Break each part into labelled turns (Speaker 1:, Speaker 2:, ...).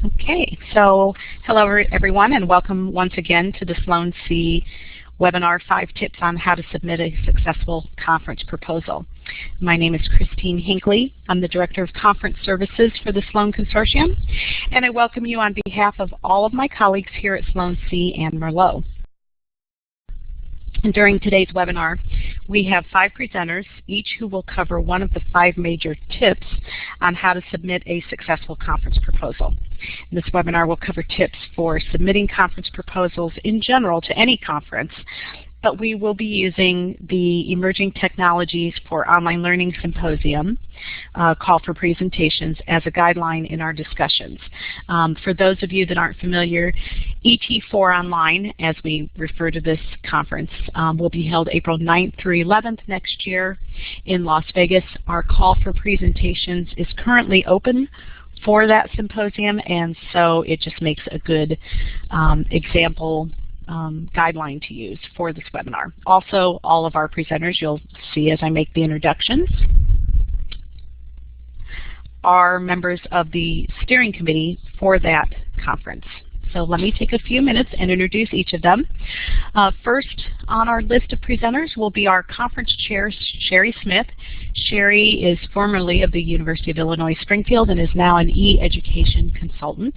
Speaker 1: Okay, so hello everyone and welcome once again to the Sloan C webinar, 5 Tips on How to Submit a Successful Conference Proposal. My name is Christine Hinckley. I'm the Director of Conference Services for the Sloan Consortium, and I welcome you on behalf of all of my colleagues here at Sloan C and Merlot. And during today's webinar, we have 5 presenters, each who will cover one of the 5 major tips on how to submit a successful conference proposal. This webinar will cover tips for submitting conference proposals in general to any conference, but we will be using the Emerging Technologies for Online Learning Symposium call for presentations as a guideline in our discussions. For those of you that aren't familiar, ET4 Online, as we refer to this conference, will be held April 9th through 11th next year in Las Vegas. Our call for presentations is currently open for that symposium, and so it just makes a good example guideline to use for this webinar. Also, all of our presenters, you'll see as I make the introductions, are members of the steering committee for that conference. So let me take a few minutes and introduce each of them. First on our list of presenters will be our conference chair, Sherry Smith. Sherry is formerly of the University of Illinois Springfield and is now an e-education consultant.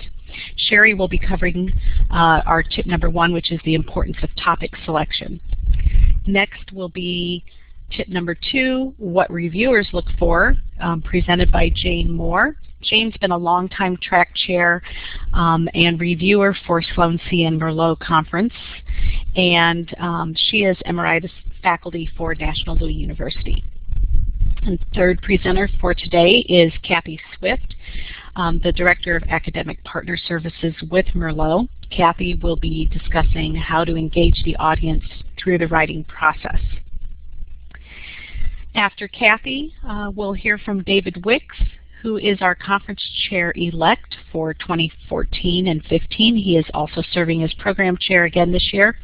Speaker 1: Sherry will be covering our tip number 1, which is the importance of topic selection. Next will be tip number 2, what reviewers look for, presented by Jane Moore. Jane's been a longtime track chair and reviewer for Sloan C and Merlot Conference, and she is emeritus faculty for National Louis University. And third presenter for today is Kathy Swift, the Director of Academic Partner Services with Merlot. Kathy will be discussing how to engage the audience through the writing process. After Kathy, we'll hear from David Wicks, who is our conference chair-elect for 2014 and 15. He is also serving as program chair again this year.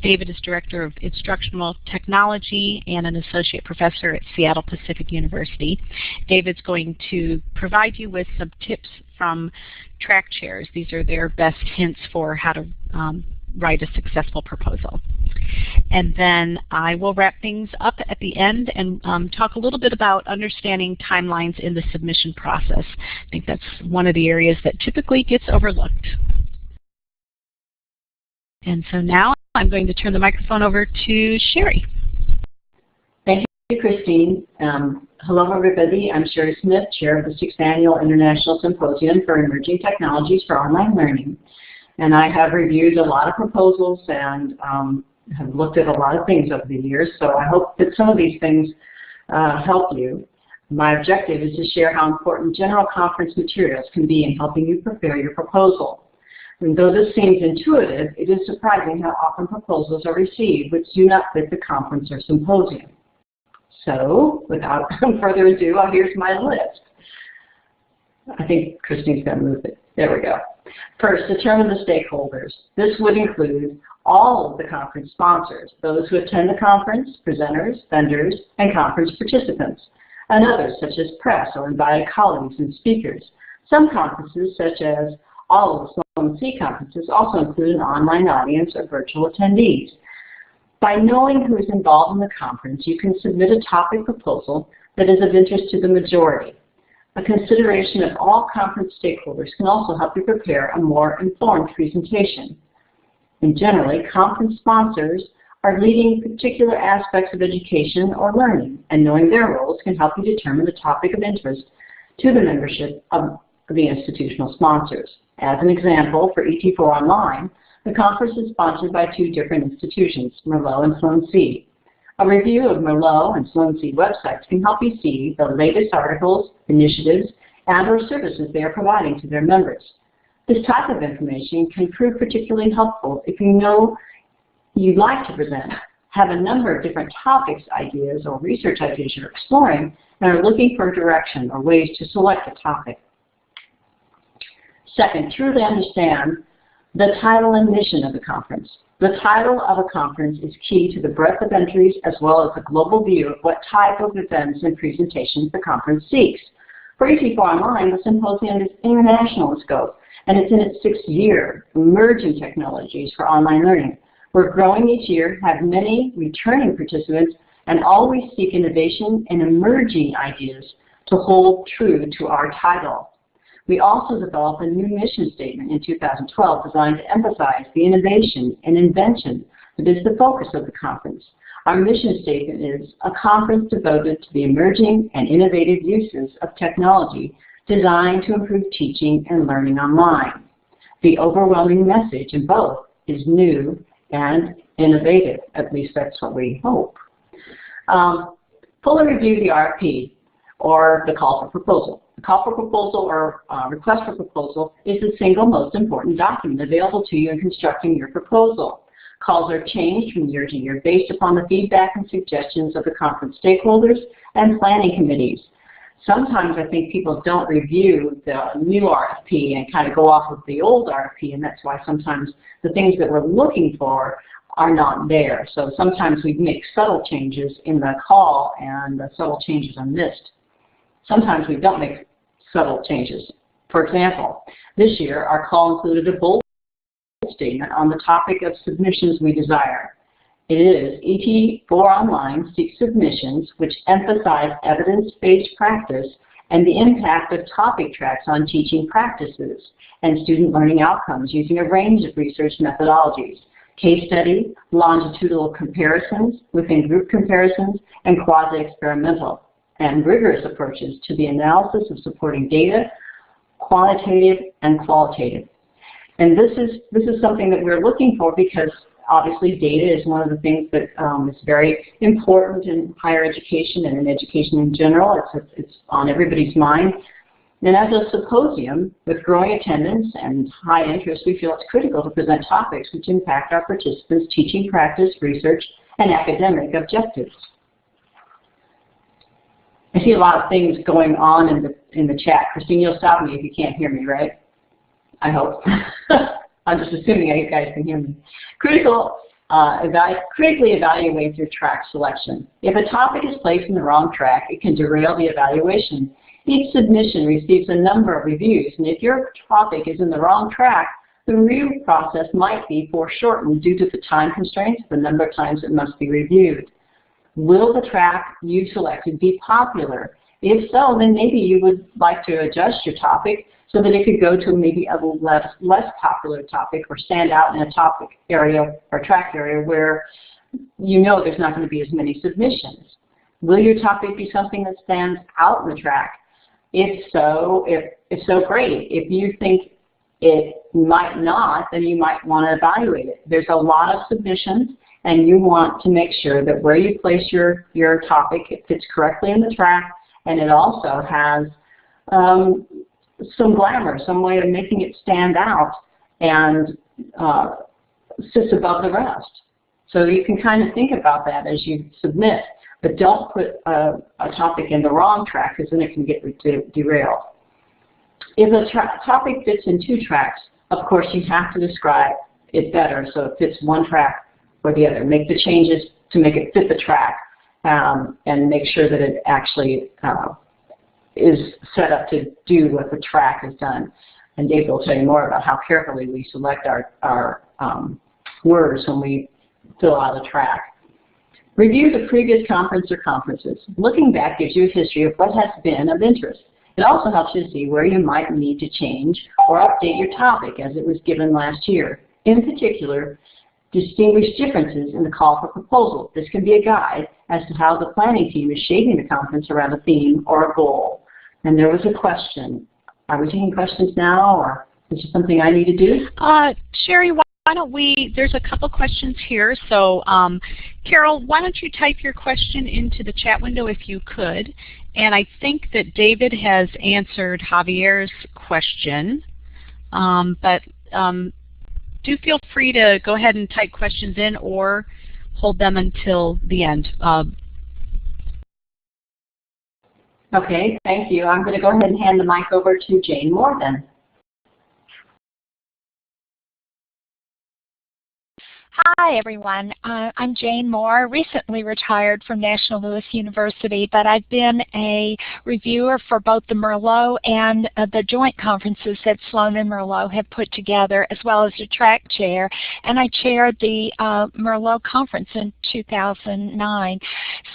Speaker 1: David is Director of Instructional Technology and an associate professor at Seattle Pacific University. David's going to provide you with some tips from track chairs. These are their best hints for how to write a successful proposal. And then I will wrap things up at the end and talk a little bit about understanding timelines in the submission process. I think that's one of the areas that typically gets overlooked. And so now I'm going to turn the microphone over to Sherry.
Speaker 2: Thank you, Christine. Hello, everybody. I'm Sherry Smith, chair of the 6th Annual International Symposium for Emerging Technologies for Online Learning. And I have reviewed a lot of proposals and have looked at a lot of things over the years, so I hope that some of these things help you. My objective is to share how important general conference materials can be in helping you prepare your proposal. And though this seems intuitive, it is surprising how often proposals are received which do not fit the conference or symposium. So, without further ado, here's my list. I think Christine's going to move it. There we go. First, determine the stakeholders. This would include all of the conference sponsors, those who attend the conference, presenters, vendors, and conference participants, and others such as press or invited colleagues and speakers. Some conferences, such as all of the Sloan C conferences, also include an online audience or virtual attendees. By knowing who is involved in the conference, you can submit a topic proposal that is of interest to the majority. A consideration of all conference stakeholders can also help you prepare a more informed presentation. And generally, conference sponsors are leading particular aspects of education or learning, and knowing their roles can help you determine the topic of interest to the membership of the institutional sponsors. As an example, for ET4 Online, the conference is sponsored by 2 different institutions, Merlot and Sloan C. A review of Merlot and Sloan C websites can help you see the latest articles, initiatives, and/or services they are providing to their members. This type of information can prove particularly helpful if you know you'd like to present, have a number of different topics, ideas, or research ideas you're exploring, and are looking for direction or ways to select a topic. Second, truly understand the title and mission of the conference. The title of a conference is key to the breadth of entries as well as a global view of what type of events and presentations the conference seeks. For ET4 Online, the symposium is international in scope and it's in its 6th year, Emerging Technologies for Online Learning. We're growing each year, have many returning participants, and always seek innovation and emerging ideas to hold true to our title. We also developed a new mission statement in 2012 designed to emphasize the innovation and invention that is the focus of the conference. Our mission statement is a conference devoted to the emerging and innovative uses of technology designed to improve teaching and learning online. The overwhelming message in both is new and innovative. At least that's what we hope. Fully review the RFP, or the call for proposal. The call for proposal or request for proposal is the single most important document available to you in constructing your proposal. Calls are changed from year to year based upon the feedback and suggestions of the conference stakeholders and planning committees. Sometimes I think people don't review the new RFP and kind of go off of the old RFP, and that's why sometimes the things that we're looking for are not there. So sometimes we make subtle changes in the call and the subtle changes are missed. Sometimes we don't make subtle changes. For example, this year our call included a bold statement on the topic of submissions we desire. It is ET for Online seeks submissions which emphasize evidence-based practice and the impact of topic tracks on teaching practices and student learning outcomes using a range of research methodologies: case study, longitudinal comparisons, within group comparisons, and quasi-experimental and rigorous approaches to the analysis of supporting data, quantitative and qualitative. And this is something that we're looking for because obviously data is one of the things that is very important in higher education and in education in general. It's on everybody's mind. And as a symposium with growing attendance and high interest, we feel it's critical to present topics which impact our participants' teaching practice, research, and academic objectives. I see a lot of things going on in the chat. Christine, you'll stop me if you can't hear me, right? I hope. I'm just assuming you guys can hear me. Critically evaluate your track selection. If a topic is placed in the wrong track, it can derail the evaluation. Each submission receives a number of reviews, and if your topic is in the wrong track, the review process might be foreshortened due to the time constraints, the number of times it must be reviewed. Will the track you selected be popular? If so, then maybe you would like to adjust your topic so that it could go to maybe a less popular topic or stand out in a topic area or track area where you know there's not going to be as many submissions. Will your topic be something that stands out in the track? If so, great. If you think it might not, then you might want to evaluate it. There's a lot of submissions, and you want to make sure that where you place your topic, it fits correctly in the track, and it also has some glamour, some way of making it stand out and sits above the rest. So you can kind of think about that as you submit, but don't put a topic in the wrong track because then it can get derailed. If a topic fits in 2 tracks, of course you have to describe it better so it fits one track or the other. Make the changes to make it fit the track and make sure that it actually is set up to do what the track has done. And Dave will tell you more about how carefully we select our words when we fill out a track. Review the previous conference or conferences. Looking back gives you a history of what has been of interest. It also helps you see where you might need to change or update your topic as it was given last year. In particular, distinguish differences in the call for proposal. This can be a guide as to how the planning team is shaping the conference around a theme or a goal. And there was a question. Are we taking questions now, or is this something I need to do?
Speaker 1: Sherry, why don't we, there's a couple questions here. So Carol, why don't you type your question into the chat window if you could. And I think that David has answered Javier's question. Do feel free to go ahead and type questions in or hold them until the end.
Speaker 2: Okay, thank you. I'm going to go ahead and hand the mic over to Jane Moore then.
Speaker 3: Hi, everyone. I'm Jane Moore, recently retired from National Louis University, but I've been a reviewer for both the Merlot and the joint conferences that Sloan and Merlot have put together, as well as a track chair, and I chaired the Merlot conference in 2009.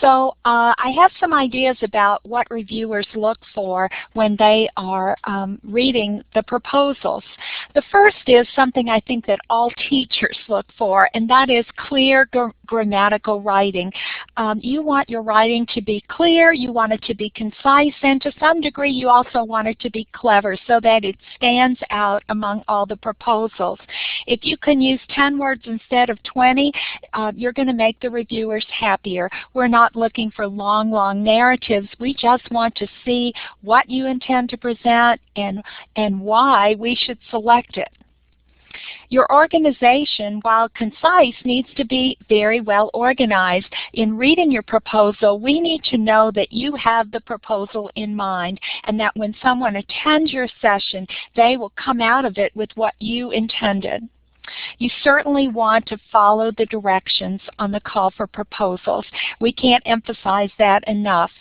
Speaker 3: So I have some ideas about what reviewers look for when they are reading the proposals. The first is something I think that all teachers look for, and that is clear grammatical writing. You want your writing to be clear, you want it to be concise, and to some degree you also want it to be clever so that it stands out among all the proposals. If you can use 10 words instead of 20, you're going to make the reviewers happier. We're not looking for long narratives. We just want to see what you intend to present and why we should select it. Your organization, while concise, needs to be very well organized. In reading your proposal, we need to know that you have the proposal in mind and that when someone attends your session, they will come out of it with what you intended. You certainly want to follow the directions on the call for proposals. We can't emphasize that enough.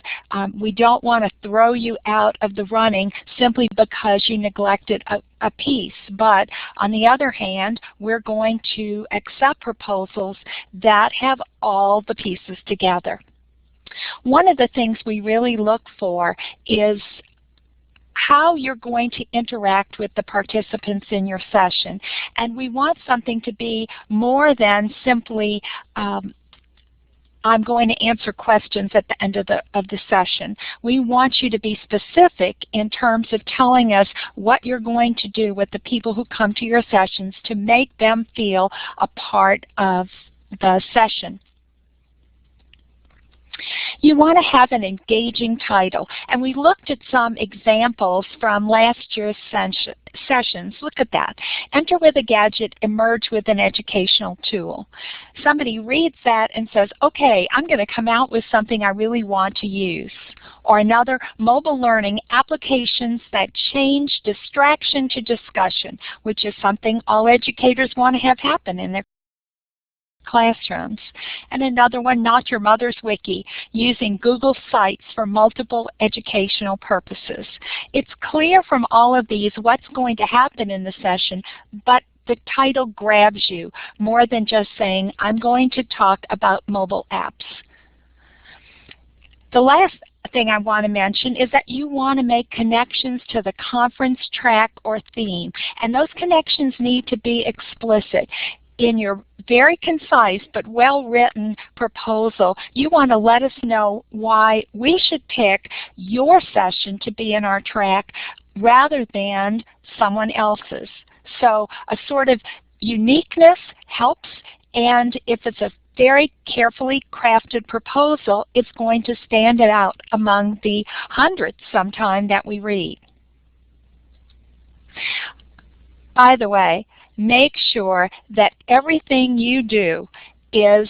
Speaker 3: We don't want to throw you out of the running simply because you neglected a piece. But on the other hand, we're going to accept proposals that have all the pieces together. One of the things we really look for is how you're going to interact with the participants in your session. And we want something to be more than simply I'm going to answer questions at the end of the session. We want you to be specific in terms of telling us what you're going to do with the people who come to your sessions to make them feel a part of the session. You want to have an engaging title, and we looked at some examples from last year's sessions. Look at that. Enter with a gadget, emerge with an educational tool. Somebody reads that and says, okay, I'm going to come out with something I really want to use. Or another, mobile learning, applications that change distraction to discussion, which is something all educators want to have happen in their classrooms. And another one, Not Your Mother's Wiki, using Google Sites for multiple educational purposes. It's clear from all of these what's going to happen in the session, but the title grabs you more than just saying, I'm going to talk about mobile apps. The last thing I want to mention is that you want to make connections to the conference track or theme, and those connections need to be explicit. In your very concise but well-written proposal, you want to let us know why we should pick your session to be in our track rather than someone else's. So a sort of uniqueness helps, and if it's a very carefully crafted proposal, it's going to stand out among the hundreds sometime that we read. By the way, make sure that everything you do is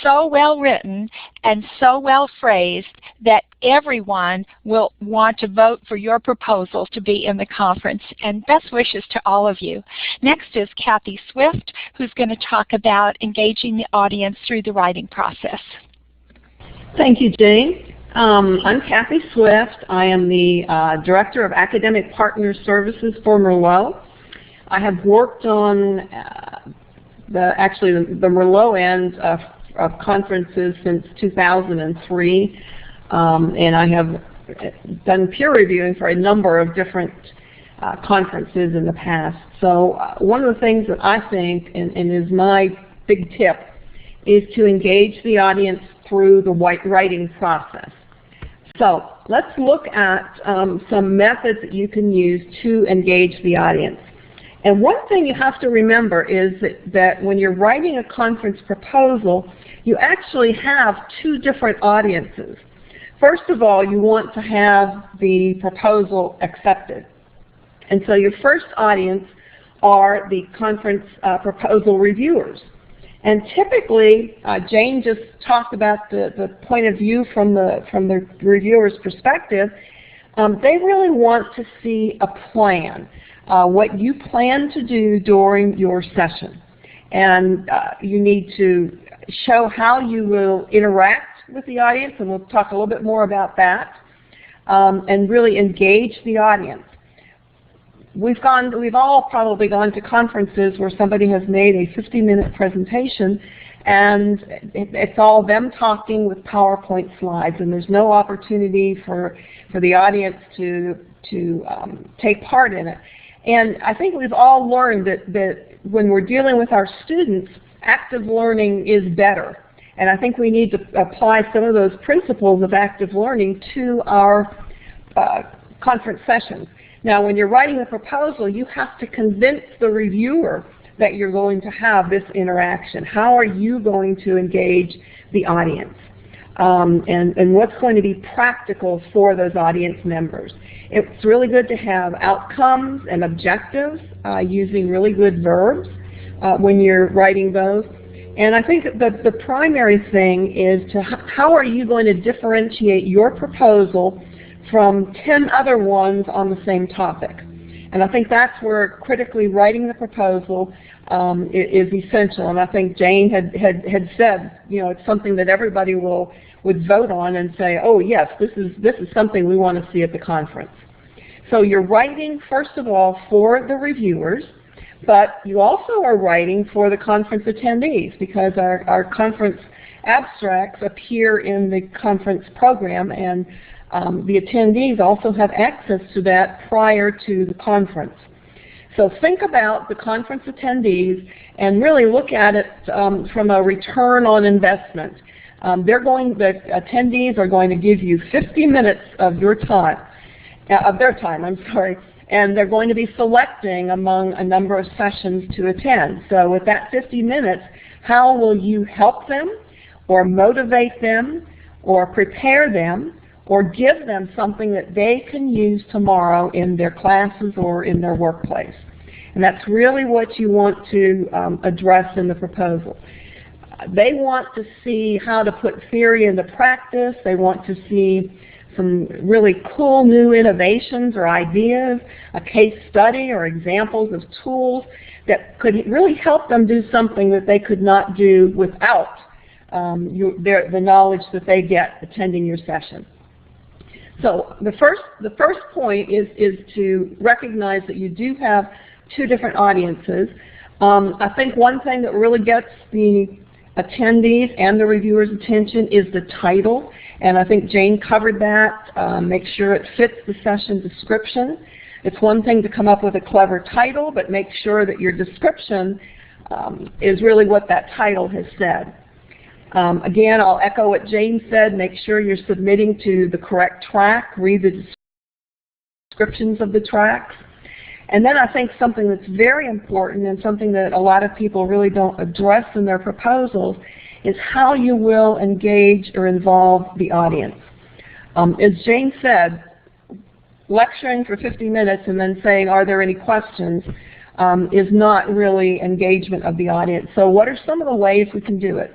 Speaker 3: so well written and so well phrased that everyone will want to vote for your proposal to be in the conference. And best wishes to all of you. Next is Kathy Swift, who's going to talk about engaging the audience through the writing process.
Speaker 4: Thank you, Jane. I'm Kathy Swift. I am the Director of Academic Partner Services for Merlot. I have worked on the Merlot end of conferences since 2003, and I have done peer reviewing for a number of different conferences in the past. So one of the things that I think, and is my big tip, is to engage the audience through the writing process. So let's look at some methods that you can use to engage the audience. And one thing you have to remember is that when you're writing a conference proposal, you actually have two different audiences. First of all, you want to have the proposal accepted. And so your first audience are the conference proposal reviewers. And typically, Jane just talked about the point of view from the reviewer's perspective. They really want to see a plan. What you plan to do during your session. and you need to show how you will interact with the audience, and we'll talk a little bit more about that, and really engage the audience. We've all probably gone to conferences where somebody has made a 50-minute presentation, and it's all them talking with PowerPoint slides, and there's no opportunity for the audience to take part in it. And I think we've all learned that when we're dealing with our students, active learning is better. And I think we need to apply some of those principles of active learning to our conference sessions. Now, when you're writing a proposal, you have to convince the reviewer that you're going to have this interaction. How are you going to engage the audience? And what's going to be practical for those audience members? It's really good to have outcomes and objectives using really good verbs when you're writing those. And I think that the primary thing is how are you going to differentiate your proposal from 10 other ones on the same topic? And I think that's where critically writing the proposal is essential. And I think Jane had said, you know, it's something that everybody would vote on and say, oh yes, this is something we want to see at the conference. So you're writing, first of all, for the reviewers, but you also are writing for the conference attendees, because our conference abstracts appear in the conference program, and the attendees also have access to that prior to the conference. So think about the conference attendees and really look at it from a return on investment. The attendees are going to give you 50 minutes of their time, and they're going to be selecting among a number of sessions to attend. So with that 50 minutes, how will you help them, or motivate them, or prepare them, or give them something that they can use tomorrow in their classes or in their workplace? And that's really what you want to address in the proposal. They want to see how to put theory into practice. They want to see some really cool new innovations or ideas, a case study or examples of tools that could really help them do something that they could not do without the knowledge that they get attending your session. So the first point is to recognize that you do have two different audiences. I think one thing that really gets the attendees and the reviewers' attention is the title, and I think Jane covered that. Make sure it fits the session description. It's one thing to come up with a clever title, but make sure that your description is really what that title has said. Again, I'll echo what Jane said. Make sure you're submitting to the correct track. Read the descriptions of the tracks. And then I think something that's very important, and something that a lot of people really don't address in their proposals, is how you will engage or involve the audience. As Jane said, lecturing for 50 minutes and then saying, are there any questions, is not really engagement of the audience. So what are some of the ways we can do it?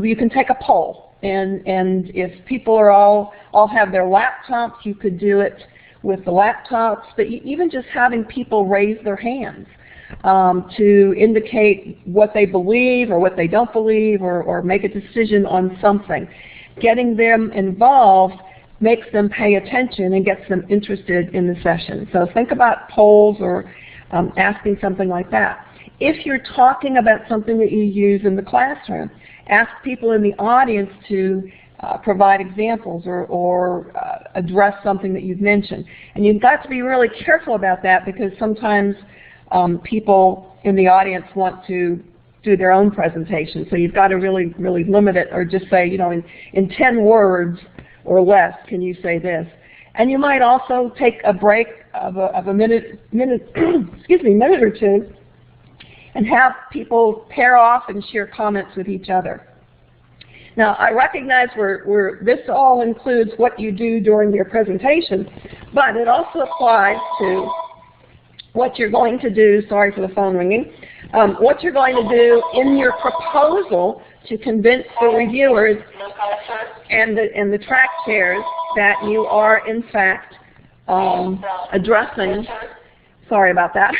Speaker 4: You can take a poll, and if people are all have their laptops, you could do it with the laptops, but even just having people raise their hands to indicate what they believe or what they don't believe, or make a decision on something. Getting them involved makes them pay attention and gets them interested in the session. So think about polls or asking something like that. If you're talking about something that you use in the classroom, ask people in the audience to provide examples or address something that you've mentioned. And you've got to be really careful about that, because sometimes people in the audience want to do their own presentation. So you've got to really limit it, or just say, you know, in 10 words or less, can you say this? And you might also take a break of a minute or two, and have people pair off and share comments with each other. Now, I recognize this all includes what you do during your presentation, but it also applies to what you're going to do, sorry for the phone ringing, what you're going to do in your proposal to convince the reviewers and the track chairs that you are in fact addressing, sorry about that,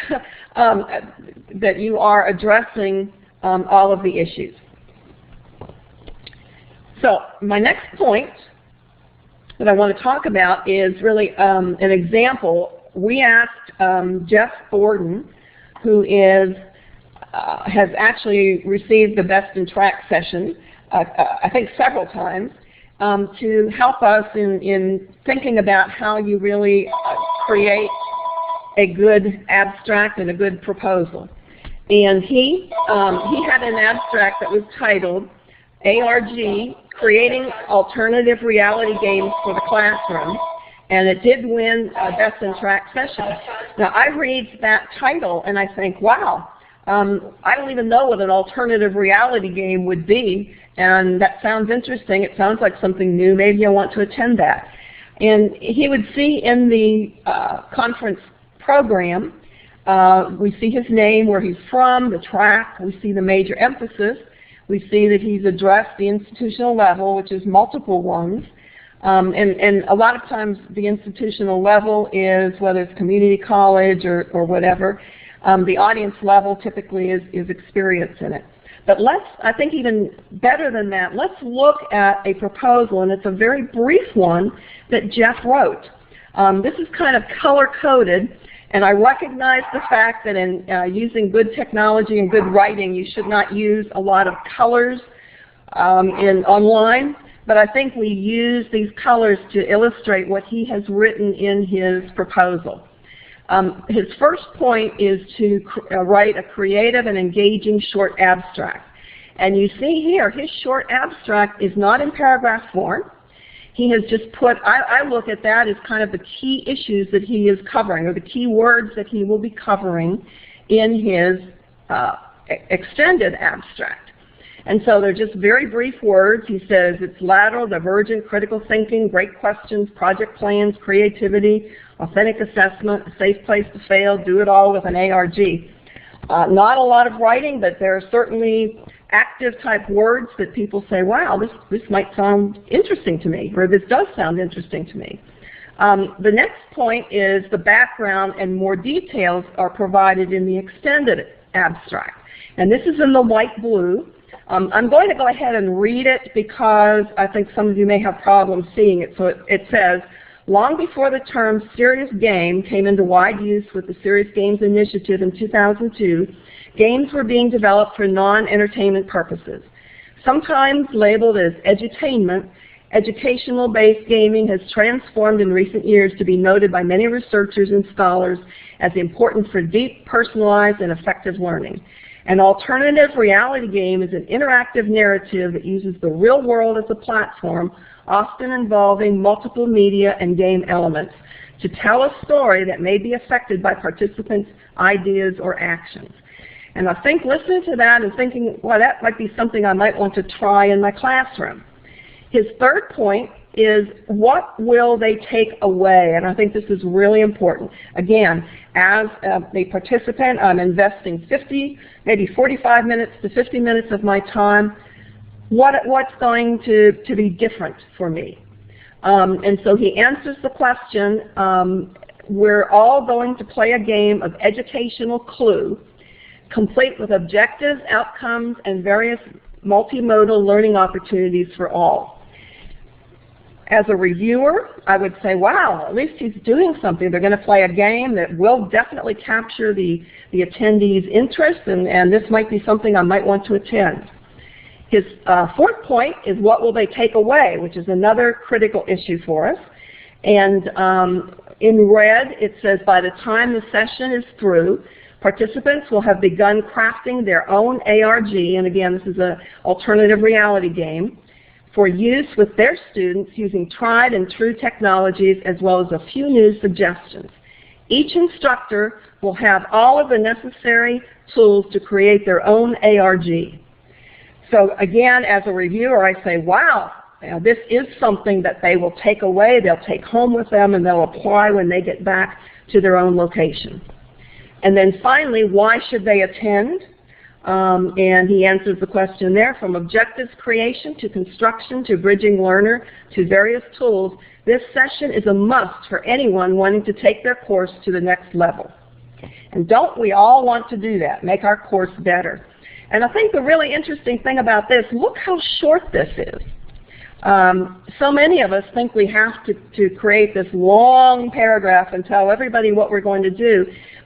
Speaker 4: that you are addressing all of the issues. So my next point that I want to talk about is really an example. We asked Jeff Borden, who has actually received the Best in Track session, I think several times, to help us in thinking about how you really create a good abstract and a good proposal. And he had an abstract that was titled ARG, Creating Alternative Reality Games for the Classroom, and it did win a Best in Track session. Now I read that title and I think, wow, I don't even know what an alternative reality game would be, and that sounds interesting. It sounds like something new. Maybe I want to attend that. And he would see in the conference program, we see his name, where he's from, the track, we see the major emphasis, we see that he's addressed the institutional level, which is multiple ones, and a lot of times the institutional level is, whether it's community college or whatever, the audience level typically is experience in it. But I think even better than that, let's look at a proposal, and it's a very brief one that Jeff wrote. This is kind of color-coded, and I recognize the fact that in using good technology and good writing, you should not use a lot of colors online, but I think we use these colors to illustrate what he has written in his proposal. His first point is to write a creative and engaging short abstract. And you see here, his short abstract is not in paragraph form. He has just put, I look at that as kind of the key issues that he is covering, or the key words that he will be covering in his extended abstract. And so they're just very brief words. He says it's lateral, divergent, critical thinking, great questions, project plans, creativity, authentic assessment, a safe place to fail, do it all with an ARG. Not a lot of writing, but there are certainly active type words that people say, wow, this might sound interesting to me, or this does sound interesting to me. The next point is the background and more details are provided in the extended abstract. And this is in the light blue. I'm going to go ahead and read it because I think some of you may have problems seeing it. So it says, long before the term serious game came into wide use with the Serious Games Initiative in 2002, games were being developed for non-entertainment purposes. Sometimes labeled as edutainment, educational-based gaming has transformed in recent years to be noted by many researchers and scholars as important for deep, personalized, and effective learning. An alternative reality game is an interactive narrative that uses the real world as a platform, often involving multiple media and game elements, to tell a story that may be affected by participants' ideas or actions. And I think listening to that and thinking, well, that might be something I might want to try in my classroom. His third point is, what will they take away? And I think this is really important. Again, as a participant, I'm investing 50, maybe 45 minutes to 50 minutes of my time. What's going to be different for me? And so he answers the question, we're all going to play a game of educational clue, complete with objectives, outcomes, and various multimodal learning opportunities for all. As a reviewer, I would say, wow, at least he's doing something. They're going to play a game that will definitely capture the attendees' interest, and this might be something I might want to attend. His fourth point is, what will they take away, which is another critical issue for us. And in red, it says, by the time the session is through, participants will have begun crafting their own ARG, and again, this is an alternative reality game, for use with their students using tried and true technologies as well as a few new suggestions. Each instructor will have all of the necessary tools to create their own ARG. So again, as a reviewer, I say, wow, this is something that they will take away, they'll take home with them, and they'll apply when they get back to their own location. And then finally, why should they attend? And he answers the question there, from objectives creation to construction to bridging learner to various tools. This session is a must for anyone wanting to take their course to the next level. And don't we all want to do that, make our course better? And I think the really interesting thing about this, look how short this is. So many of us think we have to create this long paragraph and tell everybody what we're going to do,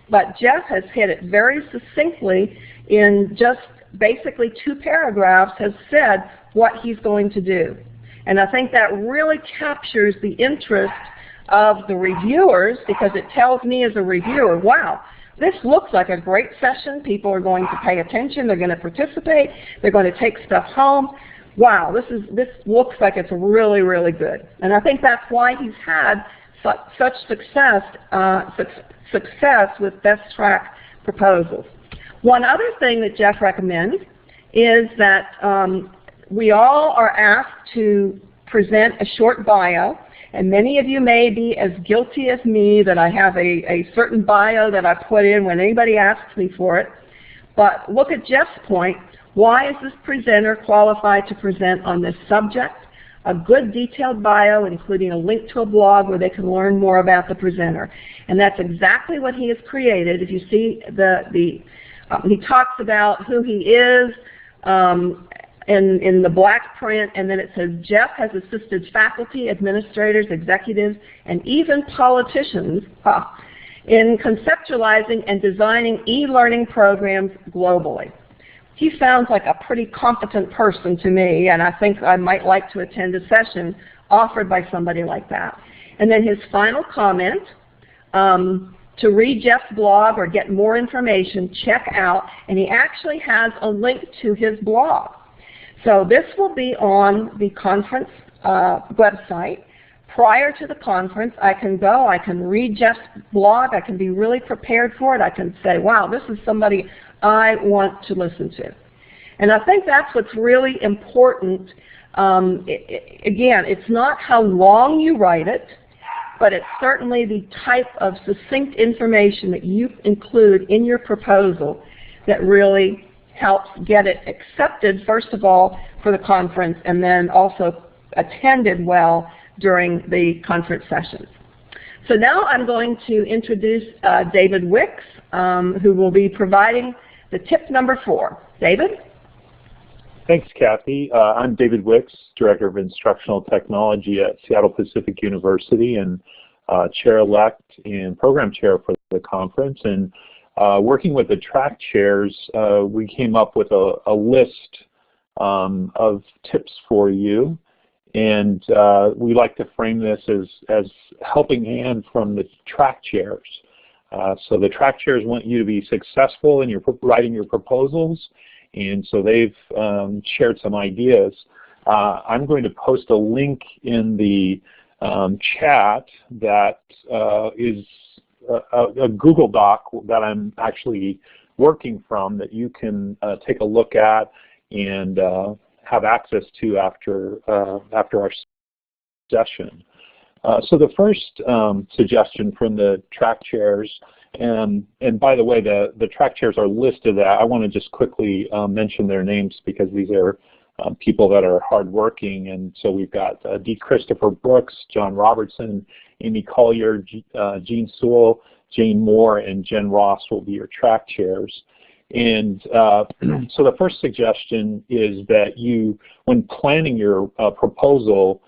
Speaker 4: but Jeff has hit it very succinctly in just basically 2 paragraphs, has said what he's going to do. And I think that really captures the interest of the reviewers, because it tells me as a reviewer, wow, this looks like a great session. People are going to pay attention. They're going to participate. They're going to take stuff home. Wow, this looks like it's really, really good. And I think that's why he's had such success with best track proposals. One other thing that Jeff recommends is that we all are asked to present a short bio. And many of you may be as guilty as me that I have a certain bio that I put in when anybody asks me for it. But look at Jeff's point. Why is this presenter qualified to present on this subject? A good detailed bio, including a link to a blog where they can learn more about the presenter. And that's exactly what he has created. If you see he talks about who he is, in the black print, and then it says, Jeff has assisted faculty, administrators, executives, and even politicians in conceptualizing and designing e-learning programs globally. He sounds like a pretty competent person to me, and I think I might like to attend a session offered by somebody like that. And then his final comment, to read Jeff's blog or get more information, check out, and he actually has a link to his blog. So this will be on the conference website. Prior to the conference, I can go, I can read Jeff's blog, I can be really prepared for it, I can say, wow, this is somebody I want to listen to. And I think that's what's really important. Again, it's not how long you write it, but it's certainly the type of succinct information that you include in your proposal that really helps get it accepted, first of all, for the conference, and then also attended well during the conference sessions. So now I'm going to introduce David Wicks, who will be providing the tip number 4. David?
Speaker 5: Thanks, Kathy. I'm David Wicks, Director of Instructional Technology at Seattle Pacific University and Chair-elect and Program Chair for the conference. And working with the track chairs, we came up with a list of tips for you. And we like to frame this as helping hand from the track chairs. So the track chairs want you to be successful in writing your proposals, and so they've shared some ideas. I'm going to post a link in the chat that is a Google Doc that I'm actually working from that you can take a look at and have access to after our session. So the first suggestion from the track chairs, and by the way, the track chairs are listed. I want to just quickly mention their names because these are people that are hardworking. And so we've got D. Christopher Brooks, John Robertson, Amy Collier, Jean Sewell, Jane Moore, and Jen Ross will be your track chairs. And so the first suggestion is that you, when planning your proposal,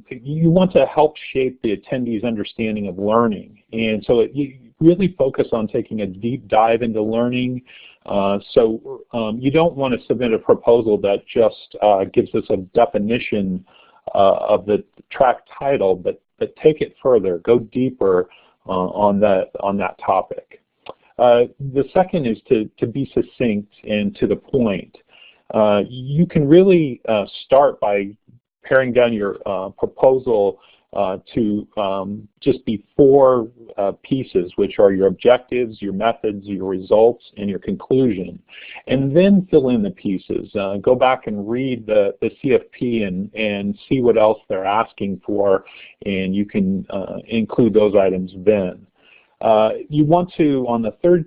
Speaker 5: you want to help shape the attendees' understanding of learning. And so you really focus on taking a deep dive into learning. So you don't want to submit a proposal that just gives us a definition of the track title, but take it further, go deeper on that topic. The second is to be succinct and to the point. You can really start by paring down your proposal to just be 4 pieces, which are your objectives, your methods, your results, and your conclusion. And then fill in the pieces. Go back and read the CFP and see what else they're asking for, and you can include those items then. You want to, on the third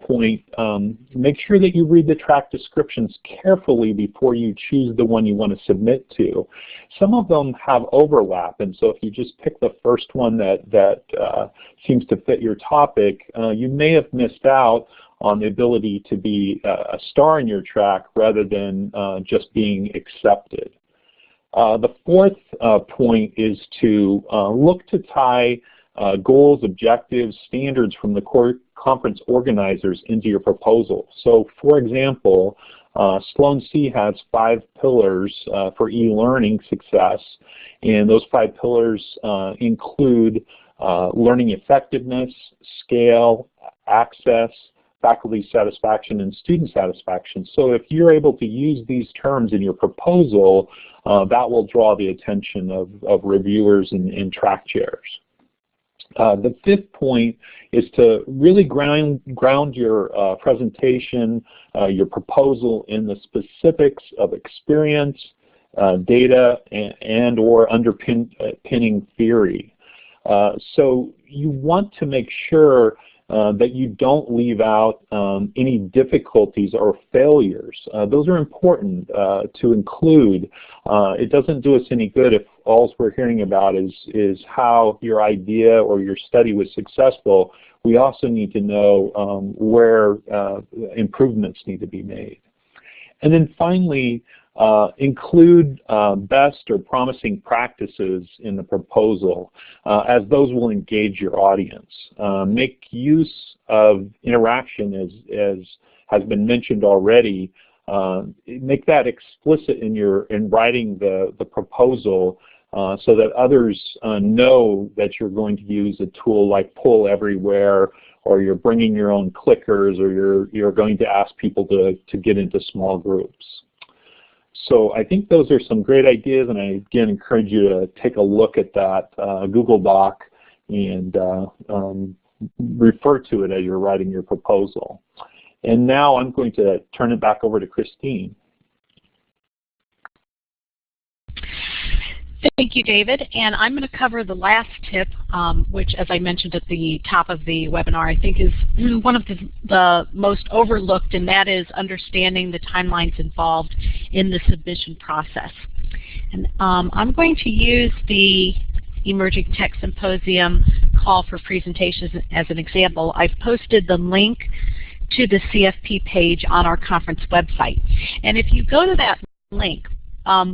Speaker 5: point, make sure that you read the track descriptions carefully before you choose the one you want to submit to. Some of them have overlap, and so if you just pick the first one that seems to fit your topic, you may have missed out on the ability to be a star in your track rather than just being accepted. The fourth point is to look to tie goals, objectives, standards from the conference organizers into your proposal. So for example, Sloan C has 5 pillars for e-learning success, and those 5 pillars include learning effectiveness, scale, access, faculty satisfaction, and student satisfaction. So if you're able to use these terms in your proposal, that will draw the attention of reviewers and track chairs. The fifth point is to really ground your presentation, your proposal in the specifics of experience, data, and or underpinning theory. So you want to make sure that you don't leave out any difficulties or failures. Those are important to include. It doesn't do us any good if all we're hearing about is how your idea or your study was successful. We also need to know where improvements need to be made. And then finally, include best or promising practices in the proposal, as those will engage your audience. Make use of interaction, as has been mentioned already. Make that explicit in writing the proposal, so that others know that you're going to use a tool like Poll Everywhere, or you're bringing your own clickers, or you're going to ask people to get into small groups. So I think those are some great ideas, and I again encourage you to take a look at that Google Doc and refer to it as you're writing your proposal. And now I'm going to turn it back over to Christine.
Speaker 1: Thank you, David. And I'm going to cover the last tip, which, as I mentioned at the top of the webinar, I think is one of the most overlooked, and that is understanding the timelines involved in the submission process. And I'm going to use the Emerging Tech Symposium call for presentations as an example. I've posted the link to the CFP page on our conference website. And if you go to that link,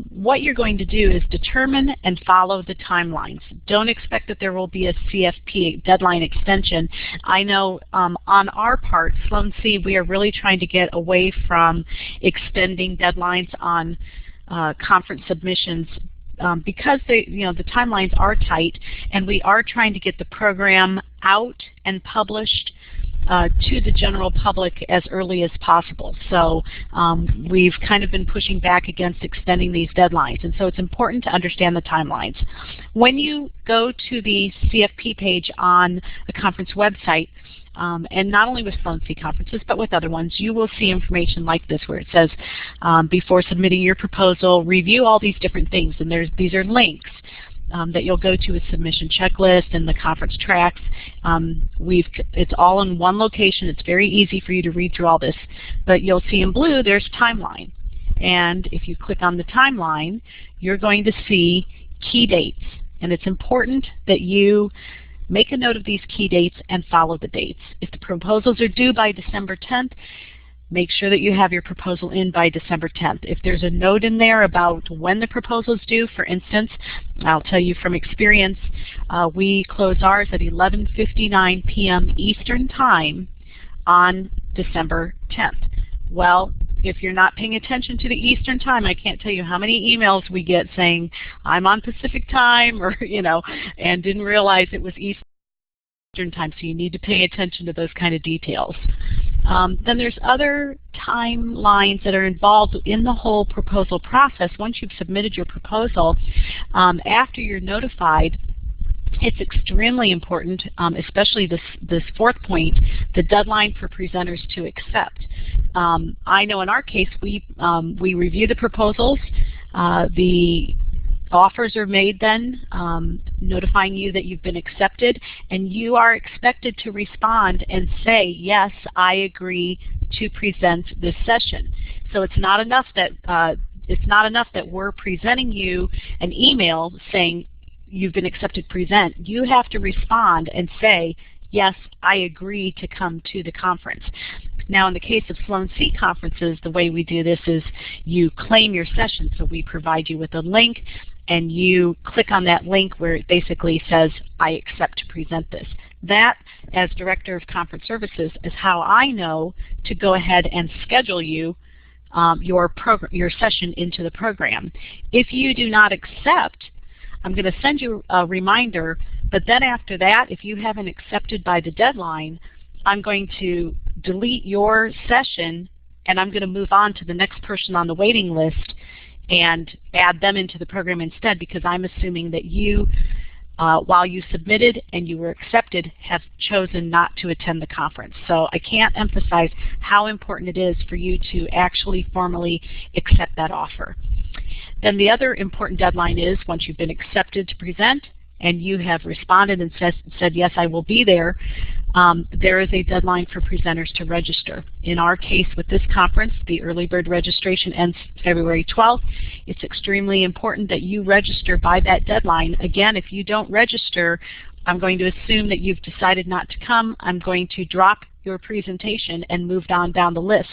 Speaker 1: what you're going to do is determine and follow the timelines. Don't expect that there will be a CFP deadline extension. I know on our part, Sloan C, we are really trying to get away from extending deadlines on conference submissions because the timelines are tight, and we are trying to get the program out and published to the general public as early as possible. So we've kind of been pushing back against extending these deadlines, and so it's important to understand the timelines. When you go to the CFP page on the conference website, and not only with Sloan C conferences, but with other ones, you will see information like this where it says, before submitting your proposal, review all these different things, and these are links that you'll go to a submission checklist and the conference tracks. It's all in one location. It's very easy for you to read through all this. But you'll see in blue there's timeline. And if you click on the timeline, you're going to see key dates. And it's important that you make a note of these key dates and follow the dates. If the proposals are due by December 10th, make sure that you have your proposal in by December 10th. If there's a note in there about when the proposal is due, for instance, I'll tell you from experience, we close ours at 11:59 p.m. Eastern Time on December 10th. Well, if you're not paying attention to the Eastern Time, I can't tell you how many emails we get saying, I'm on Pacific Time, or, and didn't realize it was Eastern Time, so you need to pay attention to those kind of details. Then there's other timelines that are involved in the whole proposal process. Once you've submitted your proposal, after you're notified, it's extremely important, especially this fourth point, the deadline for presenters to accept. I know in our case, we review the proposals. The offers are made then, notifying you that you've been accepted, and you are expected to respond and say, yes, I agree to present this session. So it's not enough that we're presenting you an email saying you've been accepted, present. You have to respond and say, yes, I agree to come to the conference. Now in the case of Sloan C conferences, the way we do this is you claim your session. So we provide you with a link and you click on that link where it basically says, I accept to present this. That, as Director of Conference Services, is how I know to go ahead and schedule you your session into the program. If you do not accept, I'm going to send you a reminder, but then after that, if you haven't accepted by the deadline, I'm going to delete your session and I'm going to move on to the next person on the waiting list and add them into the program instead, because I'm assuming that you, while you submitted and you were accepted, have chosen not to attend the conference. So I can't emphasize how important it is for you to actually formally accept that offer. Then the other important deadline is once you've been accepted to present and you have responded and said yes, I will be there, there is a deadline for presenters to register. In our case with this conference, the early bird registration ends February 12th. It's extremely important that you register by that deadline. Again, if you don't register, I'm going to assume that you've decided not to come. I'm going to drop your presentation and move on down the list.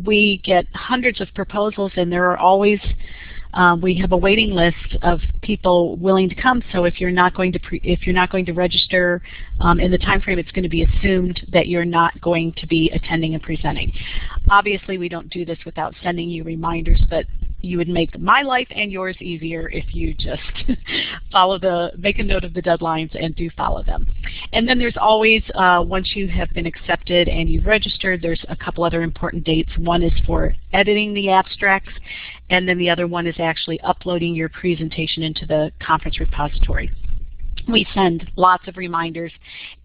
Speaker 1: We get hundreds of proposals and there are always we have a waiting list of people willing to come. So if you're not going to register in the time frame, it's going to be assumed that you're not going to be attending and presenting. Obviously, we don't do this without sending you reminders, but you would make my life and yours easier if you just make a note of the deadlines and do follow them. And then there's always, once you have been accepted and you've registered, there's a couple other important dates. One is for editing the abstracts, and then the other one is actually uploading your presentation into the conference repository. We send lots of reminders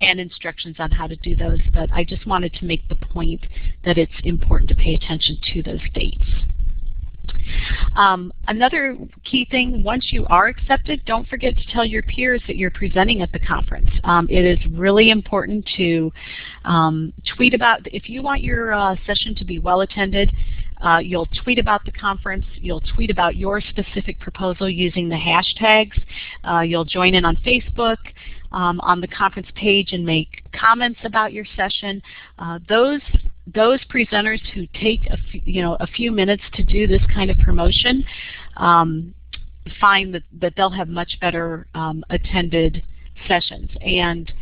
Speaker 1: and instructions on how to do those, but I just wanted to make the point that it's important to pay attention to those dates. Another key thing, once you are accepted, don't forget to tell your peers that you're presenting at the conference. It is really important to tweet about, if you want your session to be well attended, you'll tweet about the conference, you'll tweet about your specific proposal using the hashtags, you'll join in on Facebook, on the conference page and make comments about your session. Those presenters who take a few minutes to do this kind of promotion find that they'll have much better attended sessions. And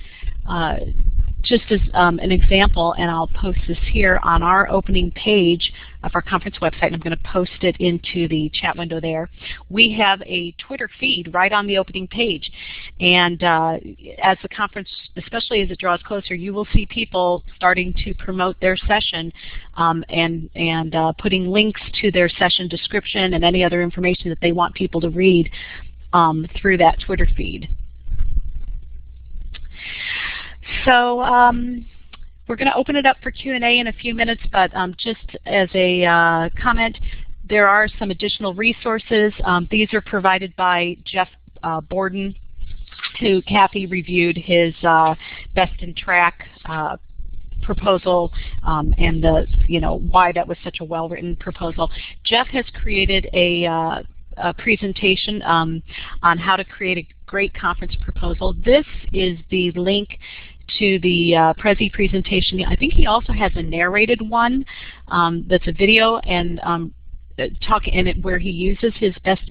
Speaker 1: just as an example, and I'll post this here on our opening page of our conference website, and I'm going to post it into the chat window there. We have a Twitter feed right on the opening page, and as the conference, especially as it draws closer, you will see people starting to promote their session and putting links to their session description and any other information that they want people to read through that Twitter feed. So we're going to open it up for Q&A in a few minutes, but just as a comment, there are some additional resources. These are provided by Jeff Borden, who Kathy reviewed his Best in Track proposal and why that was such a well-written proposal. Jeff has created a presentation on how to create a great conference proposal. This is the link to the Prezi presentation. I think he also has a narrated one that's a video and talk in it where he uses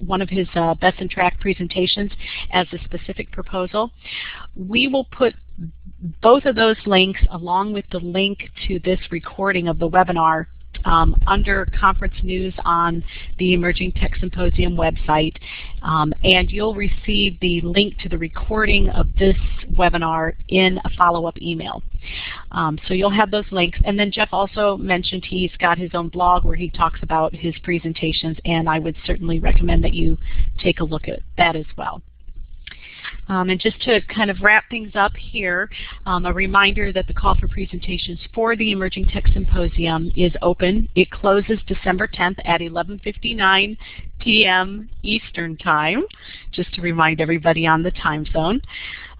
Speaker 1: one of his Best in Track presentations as a specific proposal. We will put both of those links along with the link to this recording of the webinar under conference news on the Emerging Tech Symposium website, and you'll receive the link to the recording of this webinar in a follow-up email. So you'll have those links. And then Jeff also mentioned he's got his own blog where he talks about his presentations, and I would certainly recommend that you take a look at that as well. And just to kind of wrap things up here, a reminder that the call for presentations for the Emerging Tech Symposium is open. It closes December 10th at 11:59 p.m. Eastern Time, just to remind everybody on the time zone.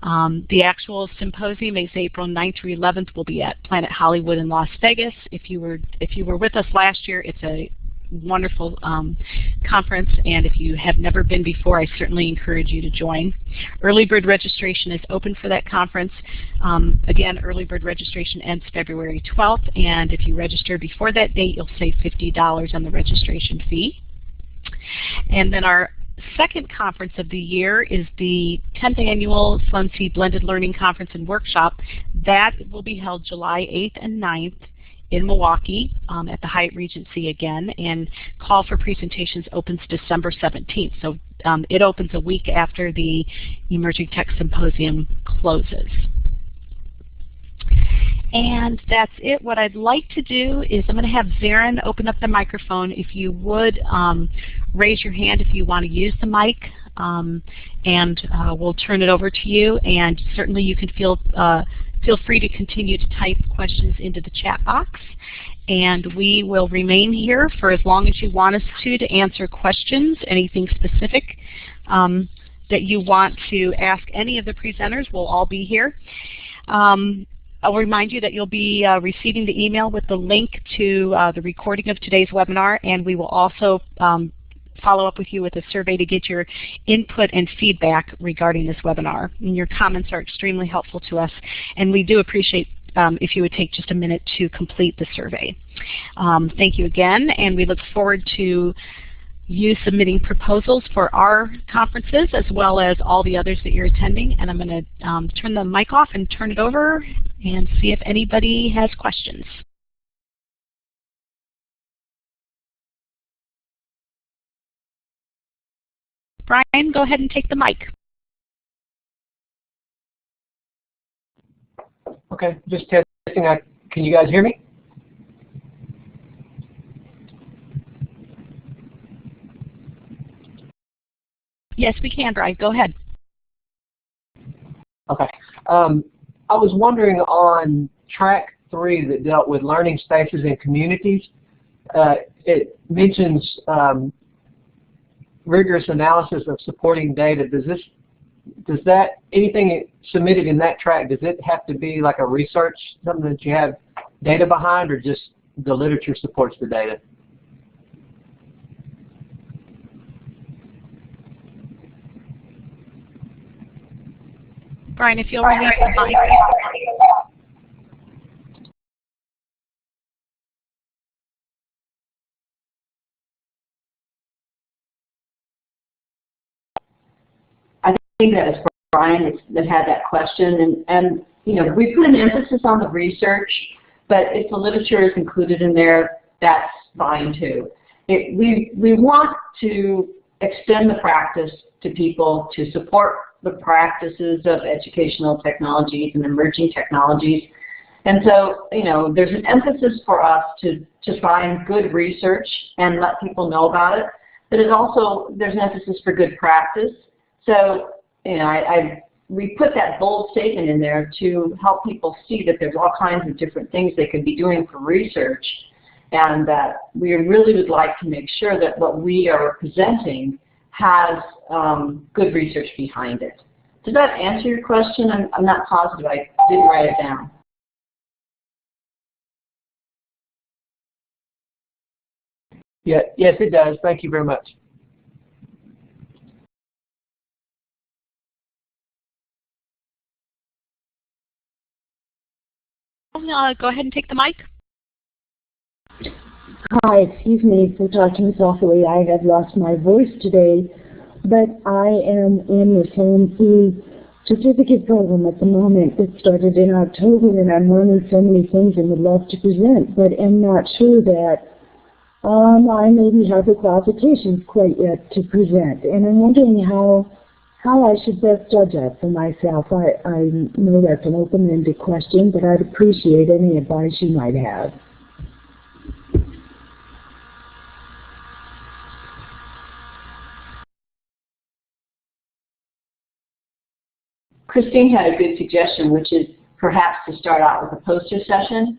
Speaker 1: The actual symposium is April 9th through 11th. Will be at Planet Hollywood in Las Vegas. If you were with us last year, it's a wonderful conference, and if you have never been before, I certainly encourage you to join. Early bird registration is open for that conference. Again, early bird registration ends February 12th, and if you register before that date, you'll save $50 on the registration fee. And then our second conference of the year is the 10th Annual SLUMC Blended Learning Conference and Workshop. That will be held July 8th and 9th in Milwaukee at the Hyatt Regency again, and call for presentations opens December 17th. So it opens a week after the Emerging Tech Symposium closes. And that's it. What I'd like to do is I'm going to have Zarin open up the microphone. If you would raise your hand if you want to use the mic, and we'll turn it over to you. And certainly you can feel free to continue to type questions into the chat box. And we will remain here for as long as you want us to answer questions, anything specific that you want to ask any of the presenters. We'll all be here. I'll remind you that you'll be receiving the email with the link to the recording of today's webinar, and we will also follow up with you with a survey to get your input and feedback regarding this webinar. And your comments are extremely helpful to us, and we do appreciate if you would take just a minute to complete the survey. Thank you again, and we look forward to you submitting proposals for our conferences as well as all the others that you're attending. And I'm going to turn the mic off and turn it over and see if anybody has questions. Brian, go ahead and take the mic.
Speaker 6: Okay, just testing out. Can you guys hear me?
Speaker 1: Yes, we can, Brian. Go ahead.
Speaker 6: Okay. I was wondering on track 3 that dealt with learning spaces and communities, it mentions rigorous analysis of supporting data. Does that, anything submitted in that track, does it have to be like a research, something that you have data behind, or just the literature supports the data?
Speaker 1: Brian, if you'll release the mic.
Speaker 2: I think that is Brian that had that question, and you know, we put an emphasis on the research, but if the literature is included in there, that's fine too. We want to extend the practice to people to support the practices of educational technologies and emerging technologies. And so, you know, there's an emphasis for us to find good research and let people know about it, but there's an emphasis for good practice. So, you know, we put that bold statement in there to help people see that there's all kinds of different things they could be doing for research, and that we really would like to make sure that what we are presenting has good research behind it. Does that answer your question? I'm not positive. I didn't write it down.
Speaker 6: Yeah, yes, it does. Thank you very much.
Speaker 1: Go ahead and take the mic.
Speaker 7: Hi, excuse me for talking softly. I have lost my voice today, but I am in the SLUMC certificate program at the moment. It started in October, and I'm learning so many things and would love to present, but am not sure that I maybe have the qualifications quite yet to present. And I'm wondering how I should best judge that for myself. I know that's an open-ended question, but I'd appreciate any advice you might have.
Speaker 2: Christine had a good suggestion, which is perhaps to start out with a poster session.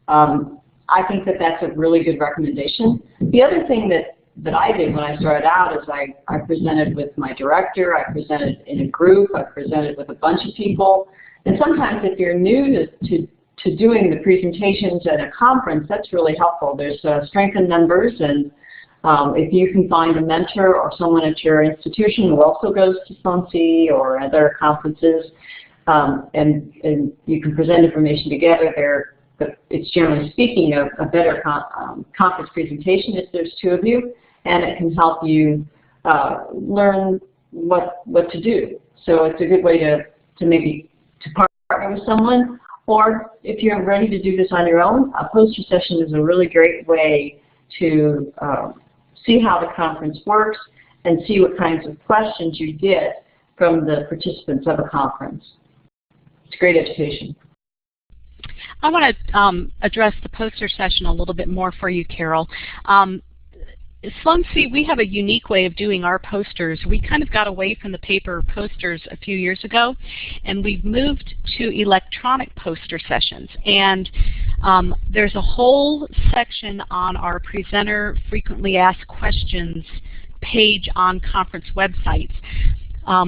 Speaker 2: I think that that's a really good recommendation. The other thing that I did when I started out is I presented with my director, I presented in a group, I presented with a bunch of people. And sometimes if you're new to doing the presentations at a conference, that's really helpful. There's strength in numbers, and if you can find a mentor or someone at your institution who also goes to SLOAN-C or other conferences, and you can present information together, it's generally speaking a better conference presentation if there's two of you, and it can help you learn what to do. So it's a good way to maybe partner with someone, or if you're ready to do this on your own, a poster session is a really great way to see how the conference works and see what kinds of questions you get from the participants of a conference. It's great education.
Speaker 1: I want to address the poster session a little bit more for you, Carol. SLOAN-C, we have a unique way of doing our posters. We kind of got away from the paper posters a few years ago, and we've moved to electronic poster sessions. And there's a whole section on our presenter frequently asked questions page on conference websites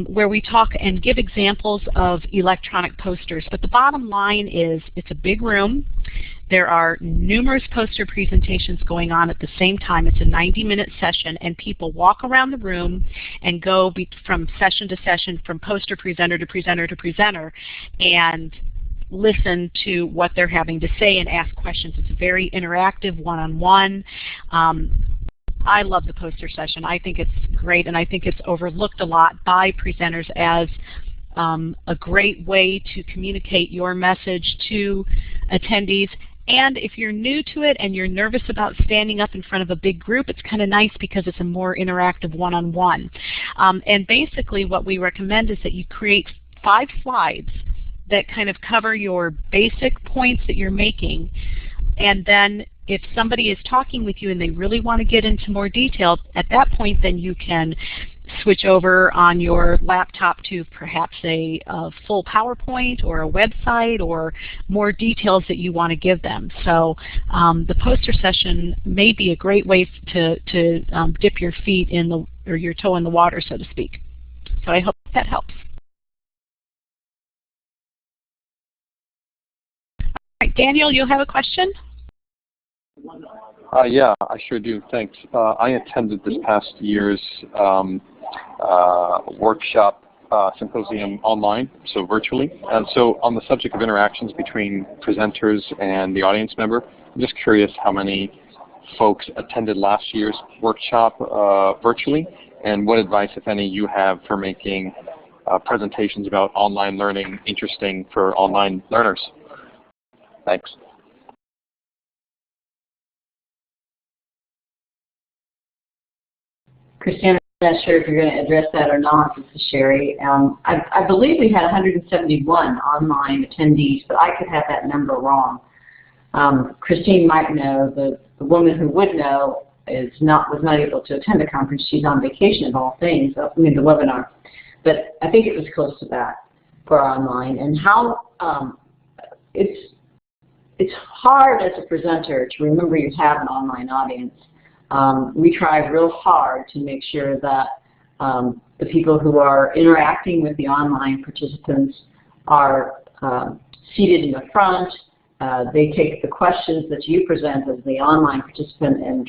Speaker 1: where we talk and give examples of electronic posters. But the bottom line is it's a big room. There are numerous poster presentations going on at the same time. It's a 90-minute session, and people walk around the room and go from session to session, from poster presenter to presenter to presenter, and listen to what they're having to say and ask questions. It's a very interactive, one-on-one. I love the poster session. I think it's great, and I think it's overlooked a lot by presenters as a great way to communicate your message to attendees. And if you're new to it and you're nervous about standing up in front of a big group, it's kind of nice because it's a more interactive one-on-one. And basically what we recommend is that you create 5 slides that kind of cover your basic points that you're making, and then if somebody is talking with you and they really want to get into more detail, at that point then you can switch over on your laptop to perhaps a full PowerPoint or a website or more details that you want to give them. So the poster session may be a great way to dip your feet in the, or your toe in the water, so to speak. So I hope that helps. All right, Daniel, you have a question?
Speaker 8: Yeah, I sure do. Thanks. I attended this past year's workshop symposium online, so virtually. And so on the subject of interactions between presenters and the audience member, I'm just curious how many folks attended last year's workshop virtually, and what advice, if any, you have for making presentations about online learning interesting for online learners. Thanks.
Speaker 2: Christine, I'm not sure if you're going to address that or not. This is Sherry. I believe we had 171 online attendees, but I could have that number wrong. Christine might know. The woman who would know was not able to attend the conference. She's on vacation of all things, I mean the webinar. But I think it was close to that for online. And how it's hard as a presenter to remember you have an online audience. We try real hard to make sure that the people who are interacting with the online participants are seated in the front. They take the questions that you present as the online participant and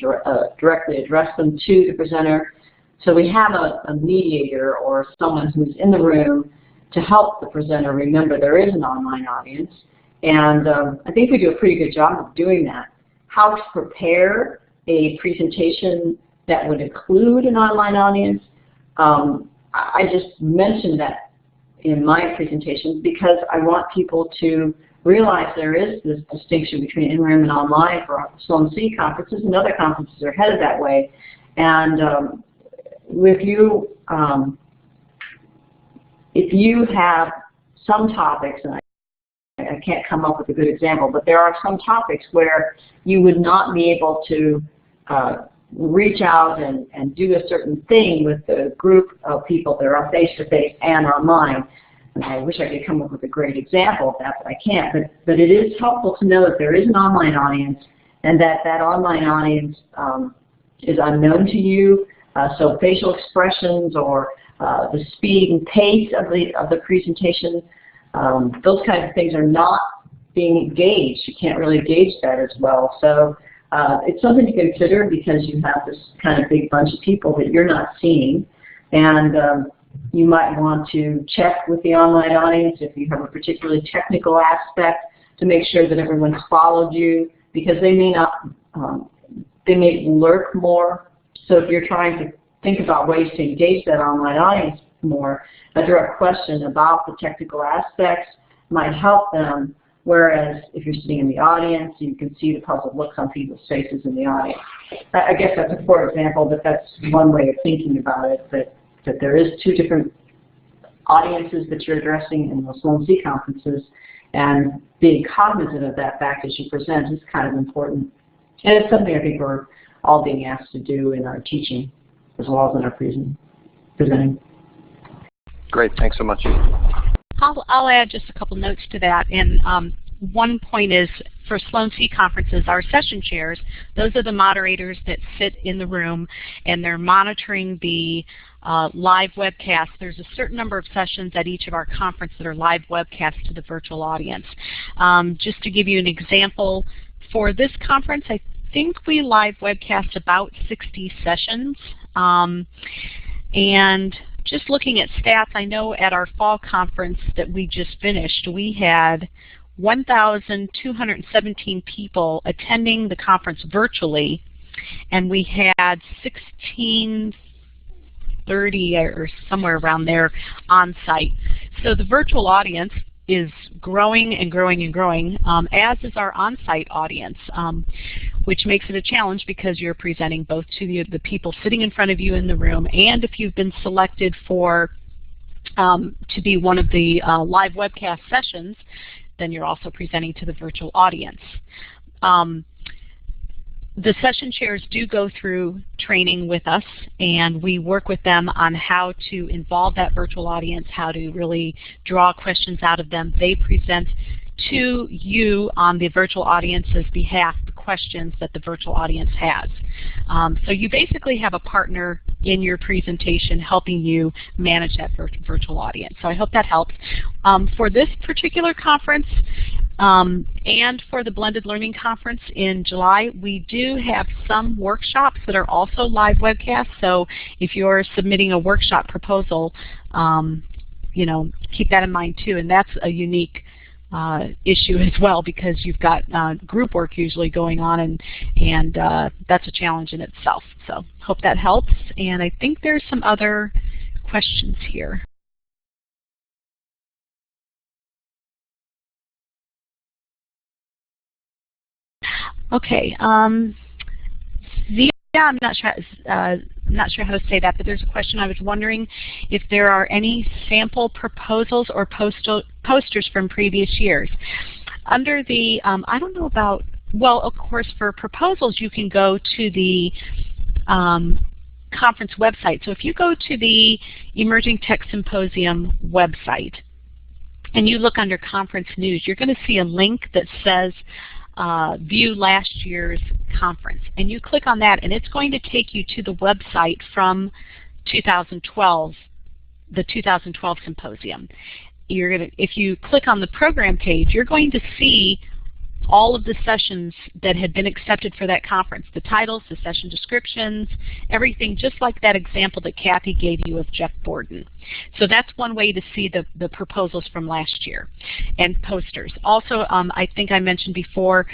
Speaker 2: directly address them to the presenter. So we have a mediator or someone who's in the room to help the presenter remember there is an online audience. And I think we do a pretty good job of doing that. How to prepare a presentation that would include an online audience. I just mentioned that in my presentation because I want people to realize there is this distinction between in-room and online for SLOAN-C conferences, and other conferences are headed that way. And if you have some topics, and I can't come up with a good example, but there are some topics where you would not be able to reach out and do a certain thing with the group of people that are face-to-face and online. And I wish I could come up with a great example of that, but I can't. But it is helpful to know that there is an online audience and that online audience is unknown to you. So facial expressions or the speed and pace of the presentation, those kinds of things are not being engaged. You can't really gauge that as well. So it's something to consider because you have this kind of big bunch of people that you're not seeing. And you might want to check with the online audience if you have a particularly technical aspect to make sure that everyone's followed you, because they may not, they may lurk more. So if you're trying to think about ways to engage that online audience more, a direct question about the technical aspects might help them, whereas if you're sitting in the audience, you can see the puzzled looks on people's faces in the audience. I guess that's a poor example, but that's one way of thinking about it, that there is two different audiences that you're addressing in those Sloan C conferences, and being cognizant of that fact as you present is kind of important. And it's something I think we're all being asked to do in our teaching as well as in our presenting.
Speaker 8: Great, thanks so much.
Speaker 1: I'll add just a couple notes to that. And one point is, for Sloan C conferences, our session chairs, those are the moderators that sit in the room and they're monitoring the live webcast. There's a certain number of sessions at each of our conferences that are live webcast to the virtual audience. Just to give you an example, for this conference, I think we live webcast about 60 sessions. And just looking at stats, I know at our fall conference that we just finished, we had 1,217 people attending the conference virtually, and we had 1,630 or somewhere around there on site. So the virtual audience is growing and growing and growing, as is our on-site audience, which makes it a challenge because you're presenting both to the people sitting in front of you in the room, and if you've been selected for to be one of the live webcast sessions, then you're also presenting to the virtual audience. The session chairs do go through training with us, and we work with them on how to involve that virtual audience, how to really draw questions out of them. They present to you on the virtual audience's behalf the questions that the virtual audience has. So you basically have a partner in your presentation helping you manage that virtual audience. So I hope that helps. For this particular conference, and for the Blended Learning Conference in July, we do have some workshops that are also live webcasts. So if you're submitting a workshop proposal, you know, keep that in mind too. And that's a unique issue as well, because you've got group work usually going on, and that's a challenge in itself. So hope that helps. And I think there's some other questions here. Okay, Zia, I'm not sure how to say that, but there's a question. I was wondering if there are any sample proposals or posters from previous years. Under the, I don't know about, well, of course, for proposals, you can go to the conference website. So if you go to the Emerging Tech Symposium website and you look under conference news, you're going to see a link that says view last year's conference, and you click on that and it's going to take you to the website from 2012, the 2012 symposium. If you click on the program page, you're going to see all of the sessions that had been accepted for that conference, the titles, the session descriptions, everything just like that example that Kathy gave you of Jeff Borden. So that's one way to see the proposals from last year, and posters. Also, I think I mentioned before,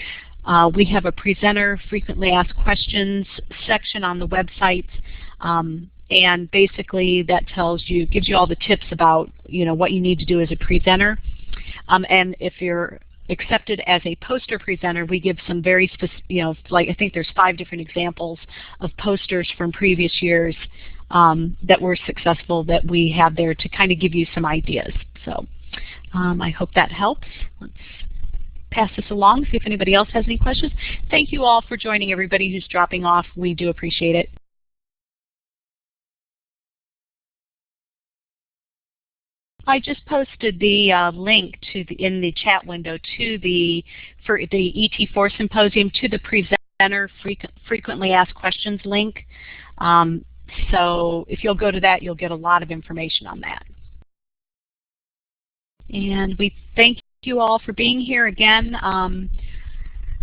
Speaker 1: we have a presenter frequently asked questions section on the website, and basically that tells you, gives you all the tips about, you know, what you need to do as a presenter. And if you're accepted as a poster presenter, we give some very specific, you know, like I think there's 5 different examples of posters from previous years that were successful that we have there to kind of give you some ideas. So I hope that helps. Let's pass this along, see if anybody else has any questions. Thank you all for joining, everybody who's dropping off. We do appreciate it. I just posted the link to in the chat window to for the ET4 symposium, to the presenter frequently asked questions link. So if you'll go to that, you'll get a lot of information on that. And we thank you all for being here again.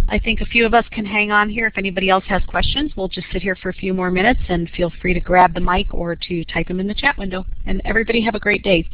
Speaker 1: I think a few of us can hang on here. If anybody else has questions, we'll just sit here for a few more minutes, and feel free to grab the mic or to type them in the chat window. And everybody have a great day.